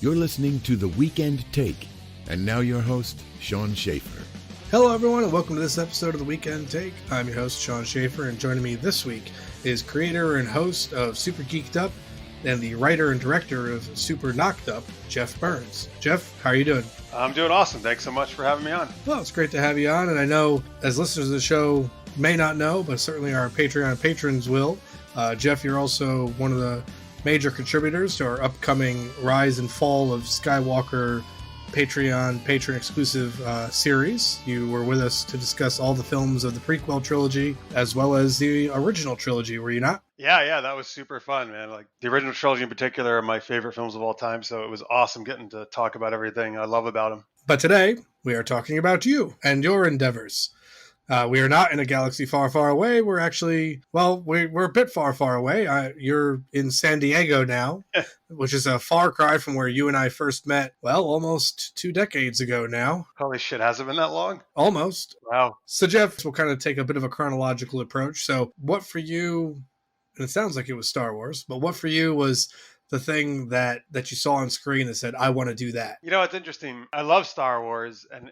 You're listening to The Weekend Take. And now your host, Sean Schaefer. Hello, everyone, and welcome to this episode of The Weekend Take. I'm your host, Sean Schaefer, and joining me this week is creator and host of Super Geeked Up and the writer and director of Super Knocked Up, Jeff Burns. Jeff, how are you doing? I'm doing awesome. Thanks so much for having me on. Well, it's great to have you on, and I know as listeners of the show may not know, but certainly our Patreon patrons will. Jeff, you're also one of the major contributors to our upcoming Rise and Fall of Skywalker Patreon patron-exclusive series. You were with us to discuss all the films of the prequel trilogy, as well as the original trilogy, were you not? Yeah, that was super fun, man. Like the original trilogy in particular are my favorite films of all time, so it was awesome getting to talk about everything I love about them. But today, we are talking about you and your endeavors. We are not in a galaxy far, far away. We're actually, we're a bit far, far away. You're in San Diego now, which is a far cry from where you and I first met, almost 2 decades ago now. Holy shit, has it been that long? Almost. Wow. So, Jeff, we'll kind of take a bit of a chronological approach. So, what for you, and it sounds like it was Star Wars, but what for you was the thing that you saw on screen that said, I want to do that? You know, it's interesting. I love Star Wars, and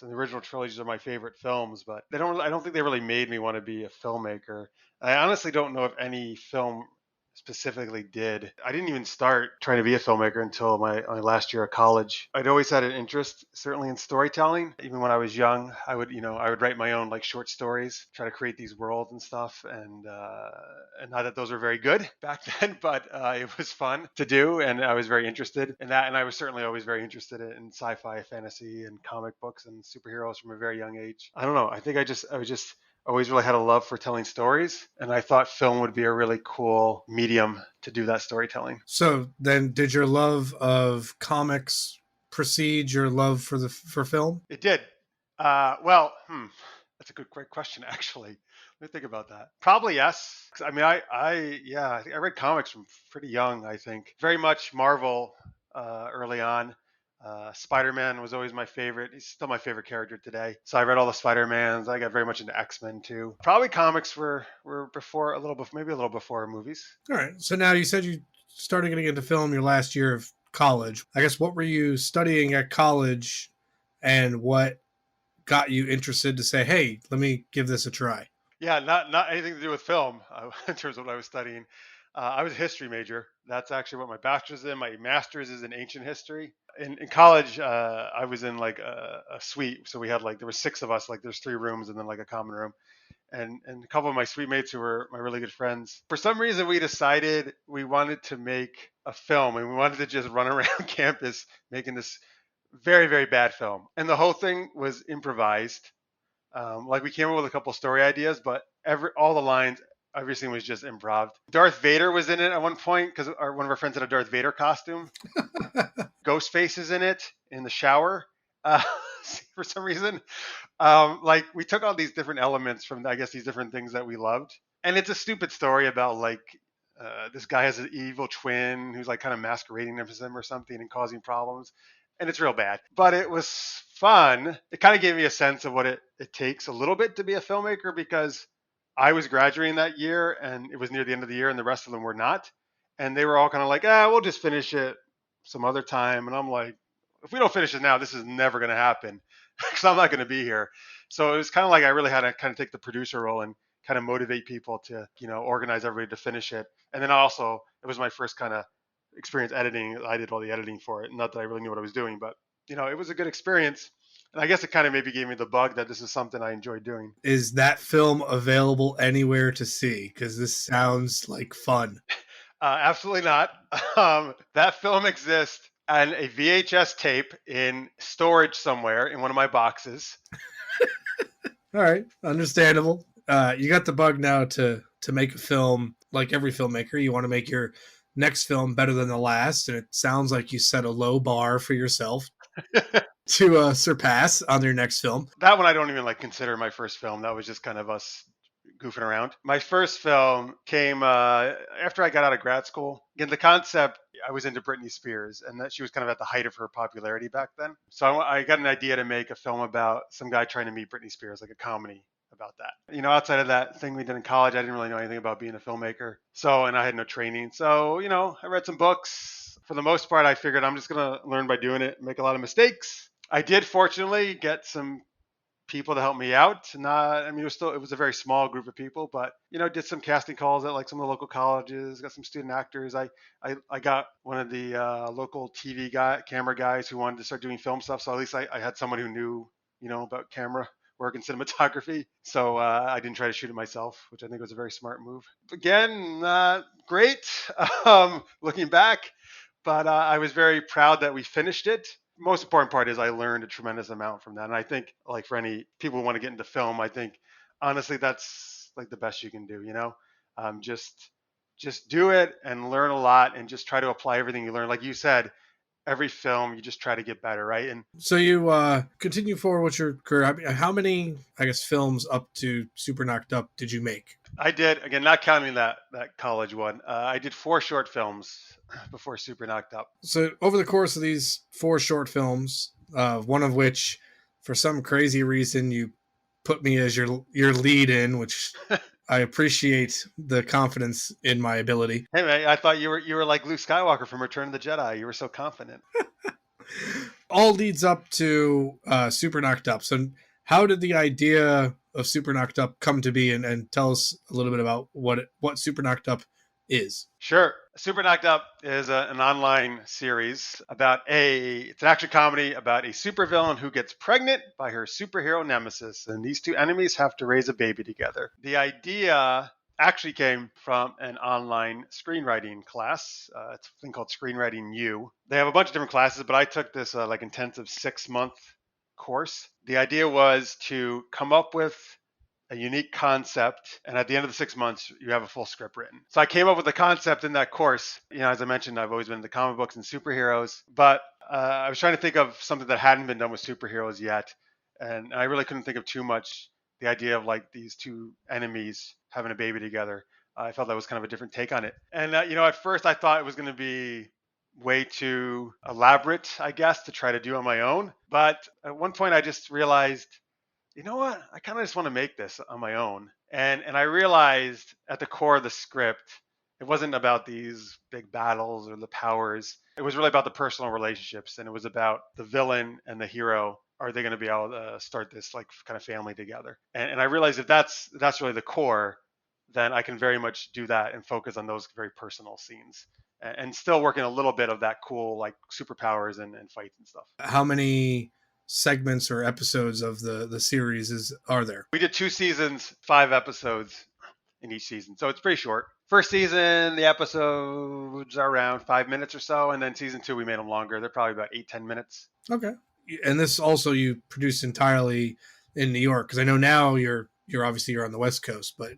the original trilogies are my favorite films, but I don't think they really made me want to be a filmmaker. I honestly don't know if any film specifically did. I didn't even start trying to be a filmmaker until my last year of college. I'd always had an interest, certainly in storytelling. Even when I was young, I would write my own short stories, try to create these worlds and stuff. And not that those were very good back then, but it was fun to do, and I was very interested in that. And I was certainly always very interested in sci-fi, fantasy, and comic books and superheroes from a very young age. I don't know. I think I was just always really had a love for telling stories, and I thought film would be a really cool medium to do that storytelling. So then did your love of comics precede your love for film? It did. That's a great question, actually. Let me think about that. Probably yes. I mean, I read comics from pretty young, I think. Very much Marvel early on. Spider-Man was always my favorite. He's still my favorite character today. So I read all the Spider-Mans. I got very much into X-Men too. Probably comics were before, maybe a little before movies. All right. So now you said you started getting into film your last year of college. I guess what were you studying at college, and what got you interested to say, hey, let me give this a try? Yeah, not anything to do with film in terms of what I was studying. I was a history major. That's actually what my bachelor's is in. My master's is in ancient history. In college, I was in a suite. So we had there were 6 of us. There's 3 rooms and then a common room. And a couple of my suite mates who were my really good friends. For some reason, we decided we wanted to make a film, and we wanted to just run around campus making this very, very bad film. And the whole thing was improvised. We came up with a couple story ideas, but all the lines, everything was just improv. Darth Vader was in it at one point because one of our friends had a Darth Vader costume. Ghostface is in it in the shower for some reason. We took all these different elements from, I guess, these different things that we loved. And it's a stupid story about this guy has an evil twin who's kind of masquerading as him or something and causing problems. And it's real bad. But it was fun. It kind of gave me a sense of what it takes a little bit to be a filmmaker, because I was graduating that year and it was near the end of the year and the rest of them were not. And they were all kind of we'll just finish it some other time. And I'm like, if we don't finish it now, this is never going to happen because I'm not going to be here. So it was kind of I really had to kind of take the producer role and kind of motivate people to, organize everybody to finish it. And then also, it was my first kind of experience editing. I did all the editing for it. Not that I really knew what I was doing, but, it was a good experience. And I guess it kind of maybe gave me the bug that this is something I enjoy doing. Is that film available anywhere to see? Because this sounds like fun. Absolutely not. That film exists on a VHS tape in storage somewhere in one of my boxes. All right. Understandable. You got the bug now to make a film. Like every filmmaker, you want to make your next film better than the last. And it sounds like you set a low bar for yourself to surpass on your next film. That one I don't even consider my first film. That was just kind of us goofing around. My first film came after I got out of grad school. Again, the concept, I was into Britney Spears, and that she was kind of at the height of her popularity back then. So I got an idea to make a film about some guy trying to meet Britney Spears, a comedy about that. Outside of that thing we did in college, I didn't really know anything about being a filmmaker. And I had no training. So, I read some books, For the most part, I figured I'm just going to learn by doing it, make a lot of mistakes. I did fortunately get some people to help me out. It was a very small group of people, but did some casting calls at like some of the local colleges, got some student actors. I got one of the local camera guys who wanted to start doing film stuff. So at least I had someone who knew, about camera work and cinematography. So I didn't try to shoot it myself, which I think was a very smart move. Again, not great looking back, but I was very proud that we finished it. Most important part is I learned a tremendous amount from that. And I think like for any people who want to get into film, I think honestly, that's like the best you can do, just do it and learn a lot and just try to apply everything you learn. Like you said, every film, you just try to get better. Right. And so you continue forward with your career. How many, I guess, films up to Super Knocked Up did you make? I did, again, not counting that college one. I did 4 short films before Super Knocked Up. So over the course of these 4 short films, one of which, for some crazy reason, you put me as your lead in, which I appreciate the confidence in my ability. Hey man, I thought you were like Luke Skywalker from Return of the Jedi. You were so confident. All leads up to Super Knocked Up. So how did the idea of Super Knocked Up come to be, and tell us a little bit about what Super Knocked Up is? Sure. Super Knocked Up is an online series it's an action comedy about a supervillain who gets pregnant by her superhero nemesis, and these 2 enemies have to raise a baby together. The idea actually came from an online screenwriting class. It's a thing called Screenwriting U. They have a bunch of different classes, but I took this intensive 6-month course. The idea was to come up with a unique concept, and at the end of the 6 months, you have a full script written. So I came up with a concept in that course. As I mentioned, I've always been into comic books and superheroes, but I was trying to think of something that hadn't been done with superheroes yet, and I really couldn't think of too much. The idea of like these 2 enemies having a baby together, I felt that was kind of a different take on it. And at first I thought it was going to be way too elaborate, I guess, to try to do on my own. But at one point I just realized, you know what? I kind of just want to make this on my own. And I realized at the core of the script, it wasn't about these big battles or the powers. It was really about the personal relationships, and it was about the villain and the hero. Are they going to be able to start this like kind of family together? And I realized if that's really the core, then I can very much do that and focus on those very personal scenes, and still working a little bit of that cool like superpowers and fights and stuff. How many segments or episodes of the series are there? We did 2 seasons, 5 episodes in each season, so it's pretty short. First season, the episodes are around 5 minutes or so, and then season 2 we made them longer. They're probably about 8-10 minutes. Okay. And this also you produced entirely in New York, because I know now you're obviously on the West Coast, but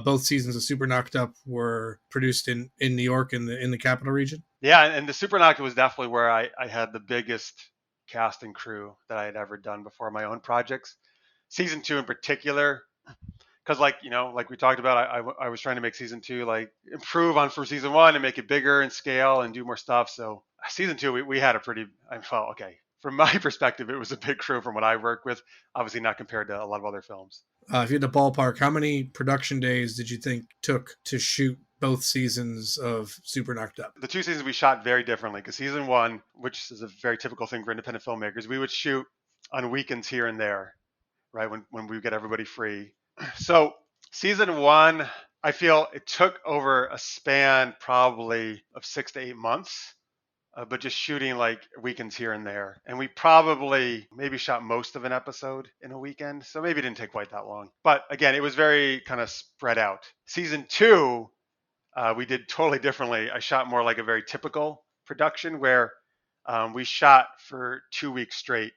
both seasons of Super Knocked Up were produced in New York, in the capital region. Yeah, and the Super Knocked Up was definitely where I had the biggest cast and crew that I had ever done before my own projects. Season 2 in particular, because like we talked about, I was trying to make season 2 like improve on from season 1 and make it bigger and scale and do more stuff. So season 2 we had I felt okay. From my perspective, it was a big crew from what I worked with. Obviously not compared to a lot of other films. If you had to ballpark, how many production days did you think took to shoot both seasons of Super Knocked Up? The 2 seasons we shot very differently, because season 1, which is a very typical thing for independent filmmakers, we would shoot on weekends here and there, right, when we get everybody free. So season 1, I feel it took over a span probably of 6 to 8 months, but just shooting like weekends here and there. And we probably maybe shot most of an episode in a weekend, so maybe it didn't take quite that long. But again, it was very kind of spread out. Season 2, we did totally differently. I shot more like a very typical production where we shot for 2 weeks straight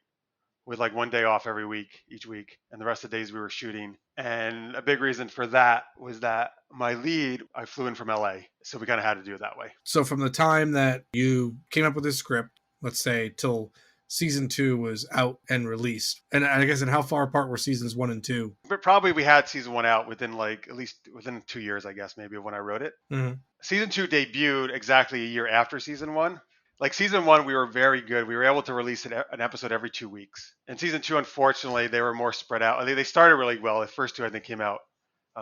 with like 1 day off every week, each week, and the rest of the days we were shooting. And a big reason for that was that my lead, I flew in from LA, so we kind of had to do it that way. So from the time that you came up with this script, let's say, till season 2 was out and released, and I guess, and how far apart were seasons 1 and 2? But probably we had season 1 out within at least within 2 years, I guess, maybe of when I wrote it. Mm-hmm. Season 2 debuted exactly a year after season 1. Like season 1, we were very good. We were able to release an episode every 2 weeks. And season 2, unfortunately, they were more spread out. They started really well. The first 2, I think, came out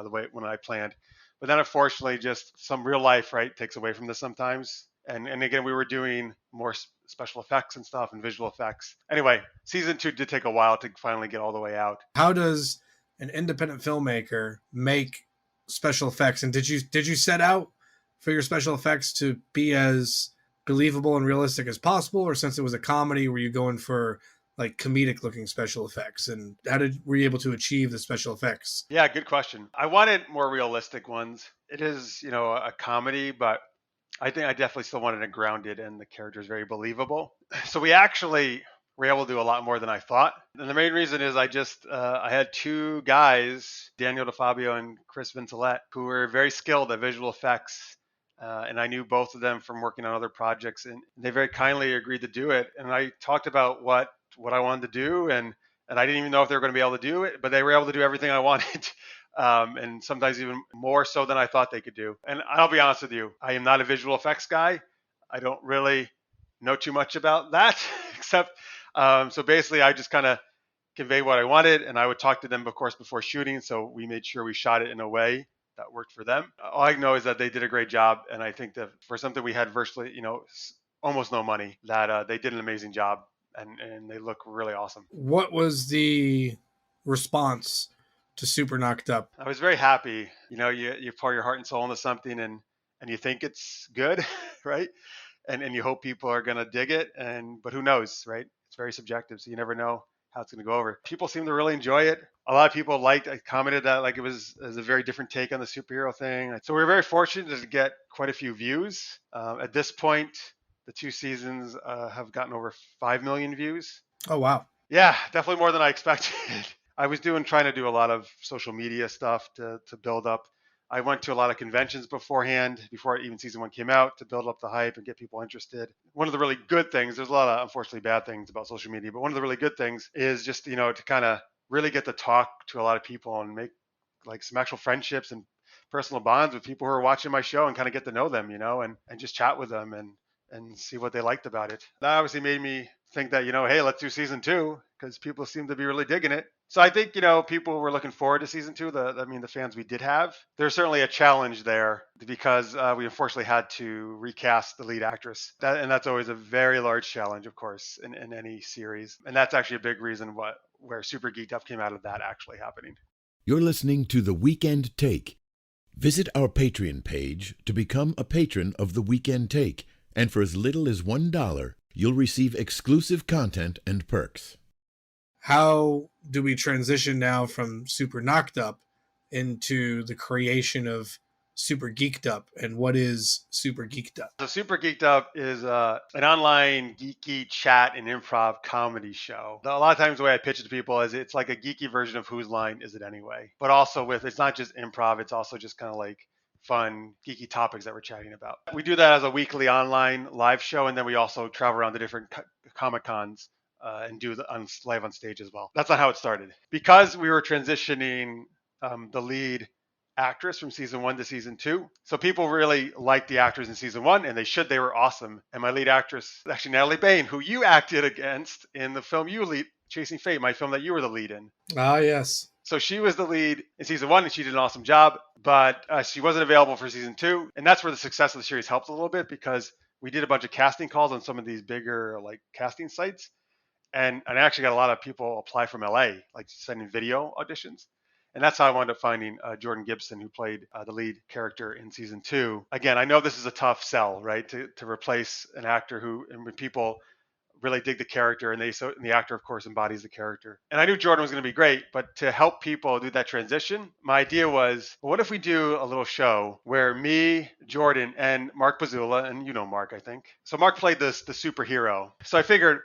the way when I planned. But then, unfortunately, just some real life, right, takes away from this sometimes. And again, we were doing more special effects and stuff and visual effects. Anyway, season 2 did take a while to finally get all the way out. How does an independent filmmaker make special effects? And did you set out for your special effects to be as believable and realistic as possible, or since it was a comedy, were you going for like comedic looking special effects? And were you able to achieve the special effects? Yeah, good question. I wanted more realistic ones. It is, a comedy, but I think I definitely still wanted it grounded and the characters very believable. So we actually were able to do a lot more than I thought. And the main reason is I had two guys, Daniel DeFabio and Chris Vincelette, who were very skilled at visual effects. And I knew both of them from working on other projects, and they very kindly agreed to do it. And I talked about what I wanted to do, and I didn't even know if they were going to be able to do it, but they were able to do everything I wanted. And sometimes even more so than I thought they could do. And I'll be honest with you, I am not a visual effects guy. I don't really know too much about that, except so basically I just kind of convey what I wanted, and I would talk to them, of course, before shooting. So we made sure we shot it in a way that worked for them. All I know is that they did a great job, and I think that for something we had virtually, almost no money, that they did an amazing job, and they look really awesome. What was the response to Super Knocked Up? I was very happy. You pour your heart and soul into something, and you think it's good, right? And you hope people are going to dig it, but who knows, right? It's very subjective, so you never know how it's going to go over. People seem to really enjoy it. A lot of people commented that like it was a very different take on the superhero thing. So we were very fortunate to get quite a few views. At this point, the 2 seasons have gotten over 5 million views. Oh, wow. Yeah, definitely more than I expected. I was trying to do a lot of social media stuff to build up. I went to a lot of conventions beforehand, before even season 1 came out, to build up the hype and get people interested. One of the really good things, there's a lot of unfortunately bad things about social media, but one of the really good things is just, to kind of really get to talk to a lot of people and make like some actual friendships and personal bonds with people who are watching my show, and kind of get to know them, and just chat with them and see what they liked about it. That obviously made me think that, hey, let's do season 2, because people seem to be really digging it. So I think, people were looking forward to season 2. The fans we did have. There's certainly a challenge there, because we unfortunately had to recast the lead actress. And that's always a very large challenge, of course, in any series. And that's actually a big reason where Super Geeked Up came out of that actually happening. You're listening to The Weekend Take. Visit our Patreon page to become a patron of The Weekend Take. And for as little as $1, you'll receive exclusive content and perks. How do we transition now from Super Knocked Up into the creation of Super Geeked Up? And what is Super Geeked Up? So Super Geeked Up is an online geeky chat and improv comedy show. A lot of times the way I pitch it to people is it's like a geeky version of Whose Line Is It Anyway? But also it's not just improv, it's also just kind of like fun, geeky topics that we're chatting about. We do that as a weekly online live show, and then we also travel around to different Comic-Cons and do live on stage as well. That's not how it started. Because we were transitioning the lead actress from season 1 to season 2. So people really liked the actors in season 1, and they were awesome. And my lead actress, actually Natalie Bain, who you acted against in the film Chasing Fate, my film that you were the lead in. Ah, yes. So she was the lead in season 1, and she did an awesome job, but she wasn't available for season 2. And that's where the success of the series helped a little bit, because we did a bunch of casting calls on some of these bigger like casting sites. And I actually got a lot of people apply from LA, like sending video auditions. And that's how I wound up finding Jordan Gibson, who played the lead character in season 2. Again, I know this is a tough sell, right? To replace an actor and when people really dig the character, and the actor, of course, embodies the character. And I knew Jordan was going to be great, but to help people do that transition, my idea was, well, what if we do a little show where me, Jordan, and Mark Bazula, and you know Mark, I think. So Mark played the superhero. So I figured,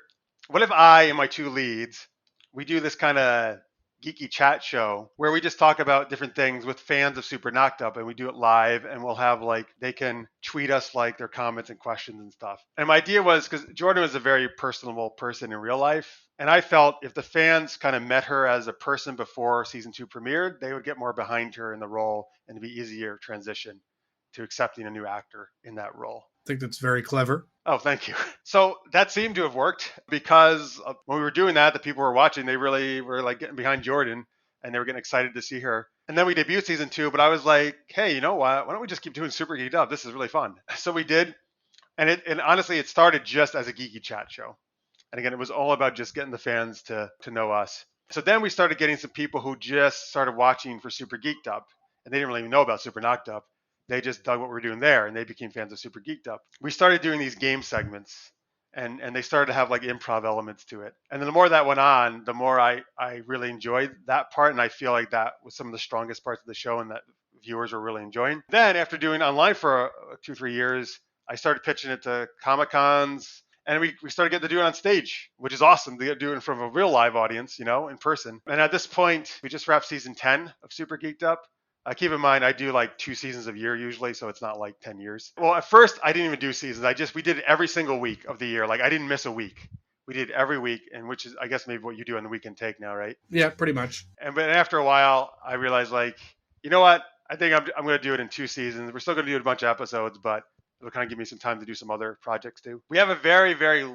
what if I and my 2 leads, we do this kind of geeky chat show where we just talk about different things with fans of Super Knocked Up, and we do it live, and we'll have they can tweet us their comments and questions and stuff. And my idea was, because Jordan was a very personable person in real life, and I felt if the fans kind of met her as a person before season 2 premiered, they would get more behind her in the role, and it'd be easier transition to accepting a new actor in that role. I think that's very clever. Oh, thank you. So that seemed to have worked, because when we were doing that, the people who were watching, they really were getting behind Jordan, and they were getting excited to see her. And then we debuted season 2, but I was like, hey, you know what? Why don't we just keep doing Super Geeked Up? This is really fun. So we did. And honestly, it started just as a geeky chat show. And again, it was all about just getting the fans to know us. So then we started getting some people who just started watching for Super Geeked Up, and they didn't really know about Super Knocked Up. They just dug what we were doing there, and they became fans of Super Geeked Up. We started doing these game segments, and they started to have like improv elements to it. And then the more that went on, the more I really enjoyed that part, and I feel like that was some of the strongest parts of the show, and that viewers were really enjoying. Then after doing online for 2-3 years, I started pitching it to Comic Cons, and we started getting to do it on stage, which is awesome to do it in front of a real live audience, in person. And at this point, we just wrapped season 10 of Super Geeked Up. Keep in mind, I do like 2 seasons a year usually, so it's not like 10 years. Well, at first, I didn't even do seasons. We did it every single week of the year. Like, I didn't miss a week. We did every week, and which is, I guess, maybe what you do on the Weekend Take now, right? Yeah, pretty much. But after a while, I realized, like, you know what? I think I'm going to do it in 2 seasons. We're still going to do a bunch of episodes, but it'll kind of give me some time to do some other projects too. We have a very, very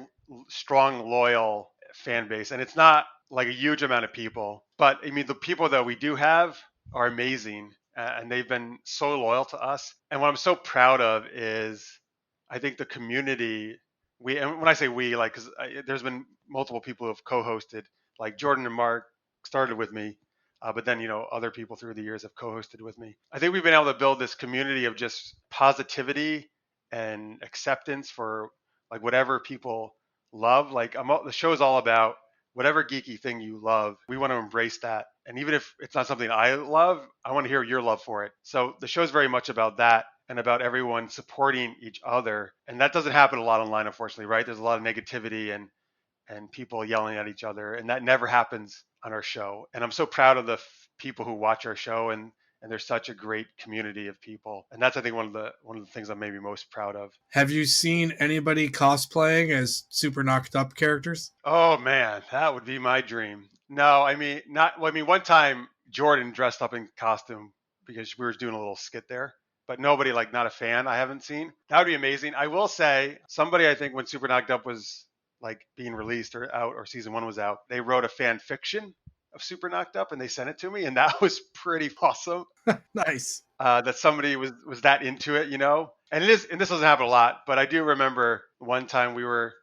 strong, loyal fan base, and it's not like a huge amount of people, but I mean, the people that we do have are amazing, and they've been so loyal to us. And what I'm so proud of is, I think the community. And when I say we, like, because there's been multiple people who have co-hosted, like Jordan and Mark started with me, but then, other people through the years have co-hosted with me. I think we've been able to build this community of just positivity and acceptance for like whatever people love. Like, the show is all about whatever geeky thing you love. We want to embrace that. And even if it's not something I love, I want to hear your love for it. So the show is very much about that, and about everyone supporting each other. And that doesn't happen a lot online, unfortunately, right? There's a lot of negativity and people yelling at each other, and that never happens on our show. And I'm so proud of the people who watch our show, and there's such a great community of people. And that's, I think, one of the things I'm maybe most proud of. Have you seen anybody cosplaying as Super Knocked Up characters? Oh man, that would be my dream. No, I mean, not. Well, I mean, one time Jordan dressed up in costume because we were doing a little skit there, but nobody, like, not a fan, I haven't seen. That would be amazing. I will say, somebody, I think, when Super Knocked Up was like being released or out, or season 1 was out, they wrote a fan fiction of Super Knocked Up and they sent it to me, and that was pretty awesome. Nice. That somebody was that into it, And it is, and this doesn't happen a lot, but I do remember one time we were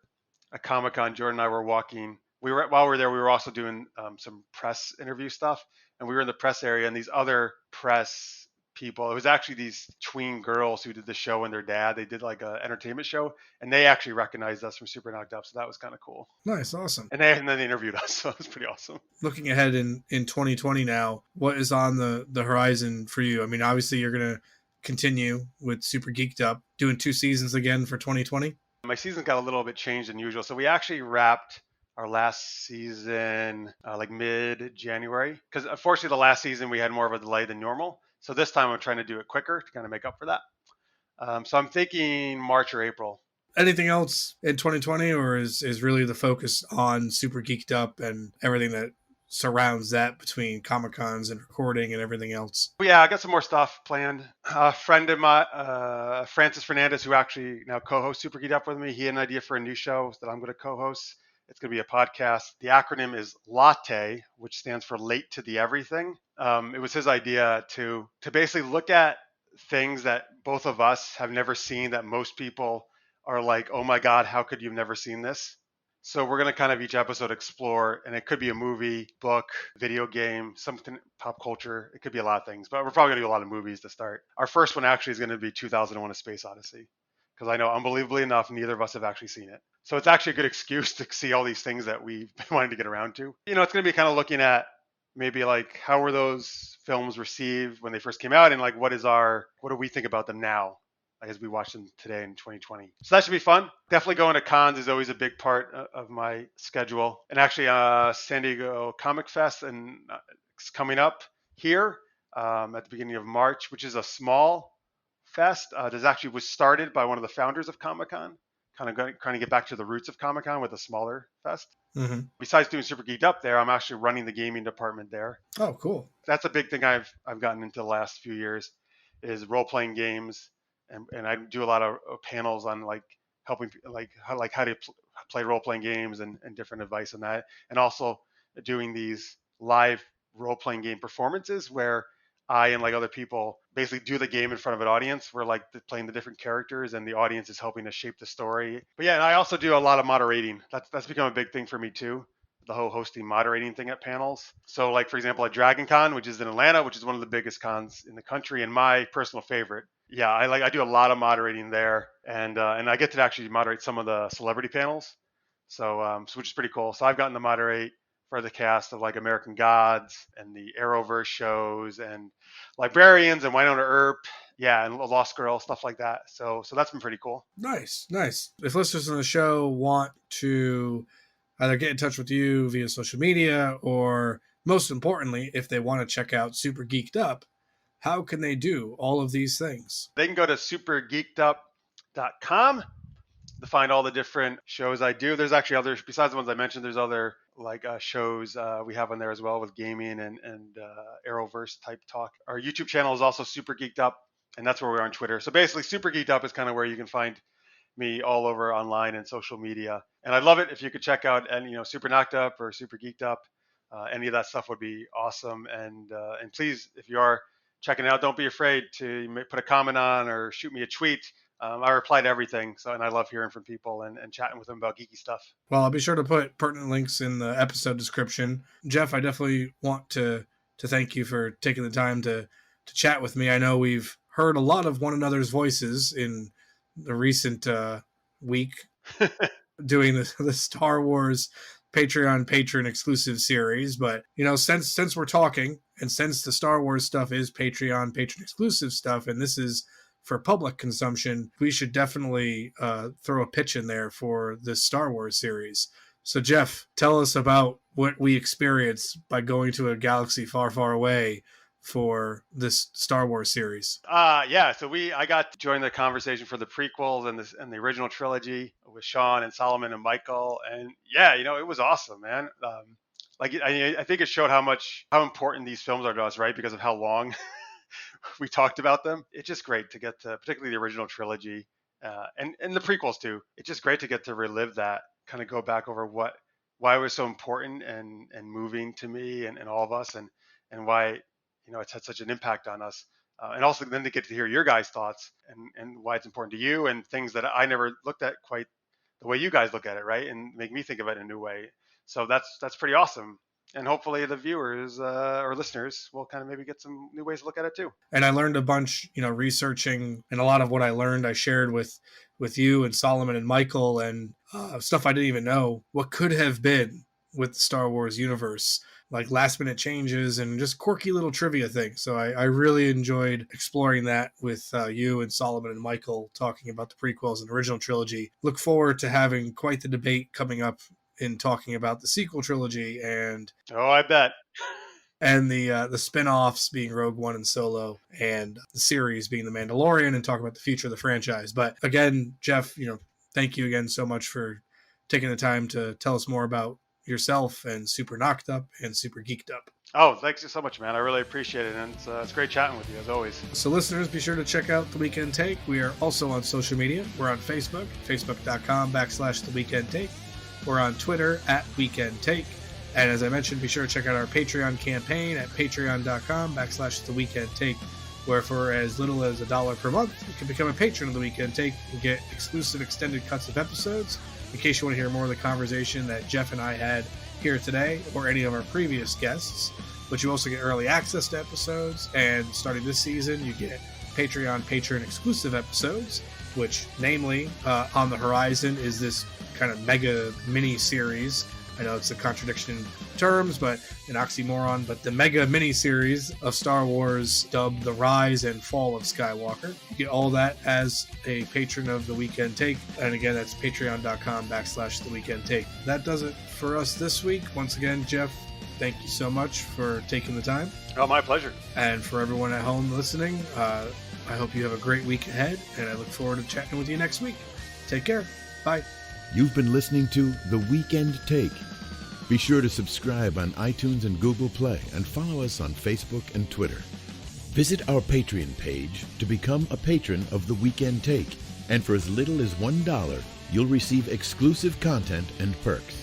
at Comic-Con, Jordan and I were walking. While we were there, we were also doing some press interview stuff, and we were in the press area, and these other press people, it was actually these tween girls who did the show and their dad. They did like an entertainment show, and they actually recognized us from Super Knocked Up, so that was kind of cool. Nice, awesome. And then they interviewed us, so it was pretty awesome. Looking ahead in 2020 now, what is on the horizon for you? I mean, obviously you're going to continue with Super Geeked Up, doing 2 seasons again for 2020. My season got a little bit changed than usual, so we actually wrapped our last season like mid-January, because unfortunately the last season we had more of a delay than normal. So this time I'm trying to do it quicker to kind of make up for that. So I'm thinking March or April. Anything else in 2020, or is really the focus on Super Geeked Up and everything that surrounds that between Comic-Cons and recording and everything else? But yeah, I got some more stuff planned. A friend of mine, Francis Fernandez, who actually now co-hosts Super Geeked Up with me, he had an idea for a new show that I'm going to co-host. It's going to be a podcast. The acronym is LATTE, which stands for Late to the Everything. It was his idea to basically look at things that both of us have never seen, that most people are like, oh my God, how could you have never seen this? So we're going to kind of each episode explore, and it could be a movie, book, video game, something, pop culture. It could be a lot of things, but we're probably going to do a lot of movies to start. Our first one actually is going to be 2001: A Space Odyssey, because I know, unbelievably enough, neither of us have actually seen it. So it's actually a good excuse to see all these things that we've been wanting to get around to. It's going to be kind of looking at maybe like, how were those films received when they first came out, and like, what do we think about them now, like, as we watch them today in 2020. So that should be fun. Definitely going to cons is always a big part of my schedule. And actually, San Diego Comic Fest and it's coming up here at the beginning of March, which is a small fest. This actually was started by one of the founders of Comic-Con, kind of trying to get back to the roots of Comic-Con with a smaller fest. Mm-hmm. Besides doing Super Geeked Up there, I'm actually running the gaming department there. Oh, cool. That's a big thing I've gotten into the last few years, is role-playing games. And I do a lot of panels on like helping, like how to play role-playing games and different advice on that. And also doing these live role-playing game performances where I and like other people basically do the game in front of an audience. We're like playing the different characters, and the audience is helping to shape the story. But yeah, and I also do a lot of moderating. That's become a big thing for me too. The whole hosting, moderating thing at panels. So, like for example, at Dragon Con, which is in Atlanta, which is one of the biggest cons in the country, and my personal favorite. Yeah, I do a lot of moderating there, and I get to actually moderate some of the celebrity panels. So which is pretty cool. So I've gotten to moderate for the cast of like American Gods and the Arrowverse shows and Librarians and Winona Earp, yeah, and Lost Girl, stuff like that. So that's been pretty cool. Nice, nice. If listeners on the show want to either get in touch with you via social media, or most importantly, if they want to check out Super Geeked Up, how can they do all of these things? They can go to supergeekedup.com to find all the different shows I do. There's actually others besides the ones I mentioned. There's other like shows we have on there as well with gaming and Arrowverse type talk. Our YouTube channel is also Super Geeked Up, and that's where we're on Twitter. So basically, Super Geeked Up is kind of where you can find me all over online and social media. And I'd love it if you could check out and Super Knocked Up or Super Geeked Up. Any of that stuff would be awesome. And please, if you are checking it out, don't be afraid to put a comment on or shoot me a tweet. I reply to everything, and I love hearing from people and chatting with them about geeky stuff. Well, I'll be sure to put pertinent links in the episode description. Jeff, I definitely want to thank you for taking the time to chat with me. I know we've heard a lot of one another's voices in the recent week doing the Star Wars Patreon patron exclusive series, but since we're talking, and since the Star Wars stuff is Patreon patron exclusive stuff, and this is for public consumption, we should definitely throw a pitch in there for this Star Wars series. So Jeff, tell us about what we experienced by going to a galaxy far, far away for this Star Wars series. So I got to join the conversation for the prequels and the original trilogy with Sean and Solomon and Michael, and it was awesome, man. I think it showed how important these films are to us, right? Because of how long we talked about them. It's just great to get to, particularly the original trilogy and the prequels too. It's just great to get to relive that, kind of go back over why it was so important and moving to me and all of us, and why it's had such an impact on us. And also then to get to hear your guys' thoughts and why it's important to you and things that I never looked at quite the way you guys look at it, right? And make me think of it in a new way. So that's pretty awesome. And hopefully the viewers or listeners will kind of maybe get some new ways to look at it too. And I learned a bunch, researching, and a lot of what I learned I shared with you and Solomon and Michael, and stuff I didn't even know what could have been with the Star Wars universe, like last minute changes and just quirky little trivia things. So I really enjoyed exploring that with you and Solomon and Michael, talking about the prequels and original trilogy. Look forward to having quite the debate coming up in talking about the sequel trilogy and I bet. And the spin-offs being Rogue One and Solo, and the series being The Mandalorian, and talk about the future of the franchise. But again, Jeff, thank you again so much for taking the time to tell us more about yourself and Super Knocked Up and Super Geeked Up. Oh, thanks so much, man. I really appreciate it. And it's great chatting with you, as always. So listeners, be sure to check out The Weekend Take. We are also on social media. We're on Facebook, facebook.com/The Weekend Take. We're on Twitter @Weekend Take. And as I mentioned, be sure to check out our Patreon campaign at patreon.com/The Weekend Take, where for as little as $1 per month, you can become a patron of The Weekend Take and get exclusive extended cuts of episodes, in case you want to hear more of the conversation that Jeff and I had here today, or any of our previous guests. But you also get early access to episodes, and starting this season, you get Patreon patron exclusive episodes, which namely, on the horizon is this kind of mega mini series. I know it's a contradiction in terms, but an oxymoron, but the mega mini series of Star Wars dubbed The Rise and Fall of Skywalker. You get all that as a patron of The Weekend Take. And again, that's patreon.com/The Weekend Take. That does it for us this week. Once again, Jeff, thank you so much for taking the time. Oh, my pleasure. And for everyone at home listening, I hope you have a great week ahead, and I look forward to chatting with you next week. Take care. Bye. You've been listening to The Weekend Take. Be sure to subscribe on iTunes and Google Play, and follow us on Facebook and Twitter. Visit our Patreon page to become a patron of The Weekend Take, and for as little as $1, you'll receive exclusive content and perks.